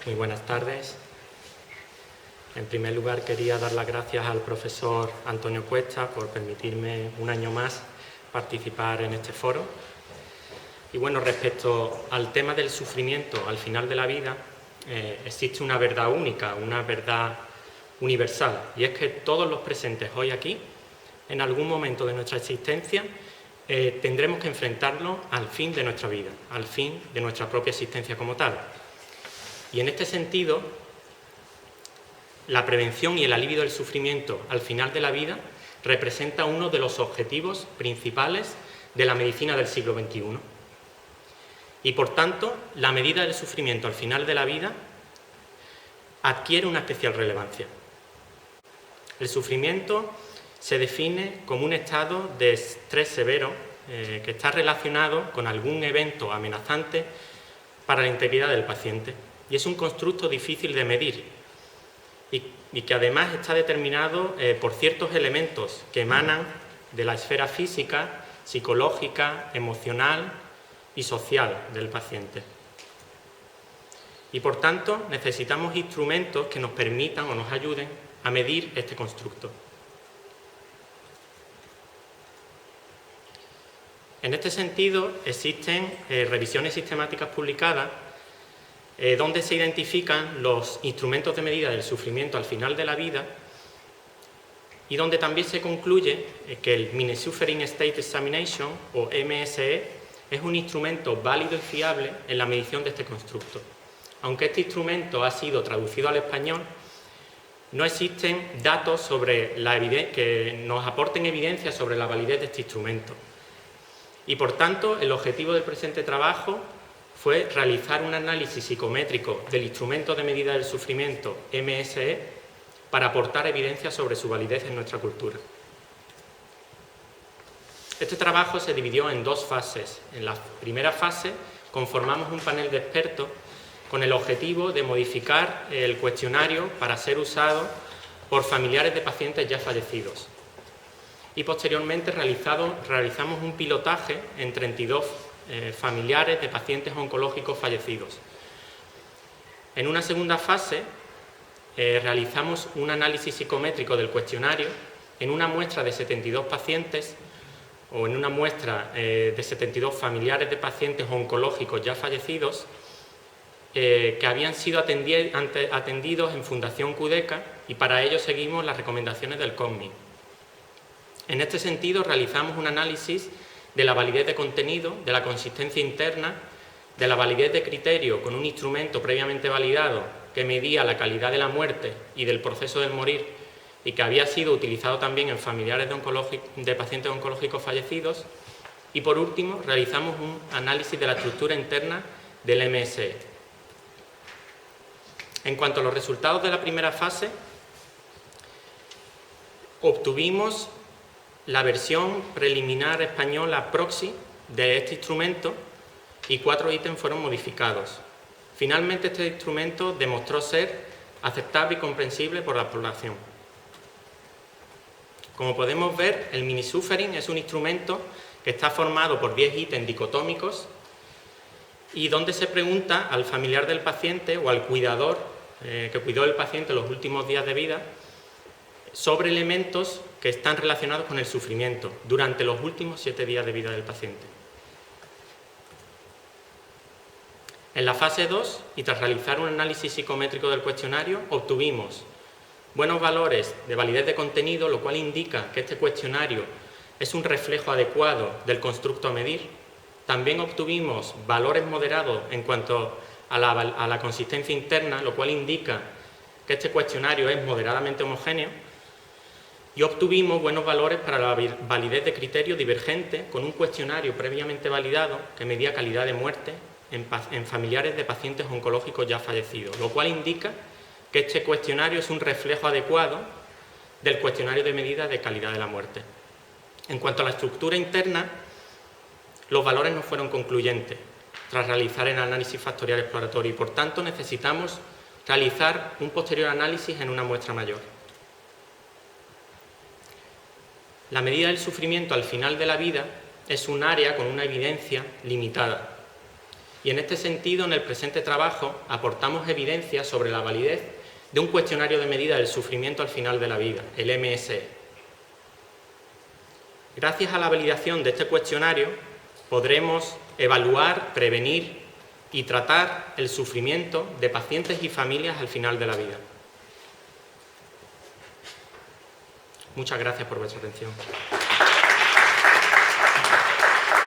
Muy buenas tardes. En primer lugar, quería dar las gracias al profesor Antonio Cuesta por permitirme un año más participar en este foro. Y bueno, respecto al tema del sufrimiento al final de la vida, existe una verdad única, una verdad universal, y es que todos los presentes hoy aquí, en algún momento de nuestra existencia, tendremos que enfrentarnos al fin de nuestra vida, al fin de nuestra propia existencia como tal. Y en este sentido, la prevención y el alivio del sufrimiento al final de la vida representa uno de los objetivos principales de la medicina del siglo XXI. Y por tanto, la medida del sufrimiento al final de la vida adquiere una especial relevancia. El sufrimiento se define como un estado de estrés severo que está relacionado con algún evento amenazante para la integridad del paciente. Y es un constructo difícil de medir y que además está determinado por ciertos elementos que emanan de la esfera física, psicológica, emocional y social del paciente. Y por tanto necesitamos instrumentos que nos permitan o nos ayuden a medir este constructo. En este sentido existen revisiones sistemáticas publicadas donde se identifican los instrumentos de medida del sufrimiento al final de la vida y donde también se concluye que el Mini-Suffering State Examination, o MSE, es un instrumento válido y fiable en la medición de este constructo. Aunque este instrumento ha sido traducido al español, no existen datos que nos aporten evidencia sobre la validez de este instrumento. Y por tanto, el objetivo del presente trabajo fue realizar un análisis psicométrico del instrumento de medida del sufrimiento MSE para aportar evidencia sobre su validez en nuestra cultura. Este trabajo se dividió en dos fases. En la primera fase conformamos un panel de expertos con el objetivo de modificar el cuestionario para ser usado por familiares de pacientes ya fallecidos. Y posteriormente realizamos un pilotaje en 32 familiares de pacientes oncológicos fallecidos. En una segunda fase realizamos un análisis psicométrico del cuestionario en una muestra de 72 pacientes o en una muestra de 72 familiares de pacientes oncológicos ya fallecidos que habían sido atendidos en Fundación QDECA, y para ello seguimos las recomendaciones del COSMI. En este sentido realizamos un análisis de la validez de contenido, de la consistencia interna, de la validez de criterio con un instrumento previamente validado que medía la calidad de la muerte y del proceso del morir y que había sido utilizado también en familiares de pacientes oncológicos fallecidos. Y por último, realizamos un análisis de la estructura interna del MSE. En cuanto a los resultados de la primera fase, obtuvimos la versión preliminar española proxy de este instrumento y 4 ítems fueron modificados. Finalmente, este instrumento demostró ser aceptable y comprensible por la población. Como podemos ver, el Mini-Suffering es un instrumento que está formado por 10 ítems dicotómicos y donde se pregunta al familiar del paciente o al cuidador que cuidó del paciente los últimos días de vida sobre elementos que están relacionados con el sufrimiento durante los últimos 7 días de vida del paciente. En la fase 2, y tras realizar un análisis psicométrico del cuestionario, obtuvimos buenos valores de validez de contenido, lo cual indica que este cuestionario es un reflejo adecuado del constructo a medir. También obtuvimos valores moderados en cuanto a la consistencia interna, lo cual indica que este cuestionario es moderadamente homogéneo. Y obtuvimos buenos valores para la validez de criterio divergente con un cuestionario previamente validado que medía calidad de muerte en familiares de pacientes oncológicos ya fallecidos, lo cual indica que este cuestionario es un reflejo adecuado del cuestionario de medida de calidad de la muerte. En cuanto a la estructura interna, los valores no fueron concluyentes tras realizar el análisis factorial exploratorio y por tanto necesitamos realizar un posterior análisis en una muestra mayor. La medida del sufrimiento al final de la vida es un área con una evidencia limitada y en este sentido, en el presente trabajo, aportamos evidencia sobre la validez de un cuestionario de medida del sufrimiento al final de la vida, el MSE. Gracias a la validación de este cuestionario, podremos evaluar, prevenir y tratar el sufrimiento de pacientes y familias al final de la vida. Muchas gracias por vuestra atención.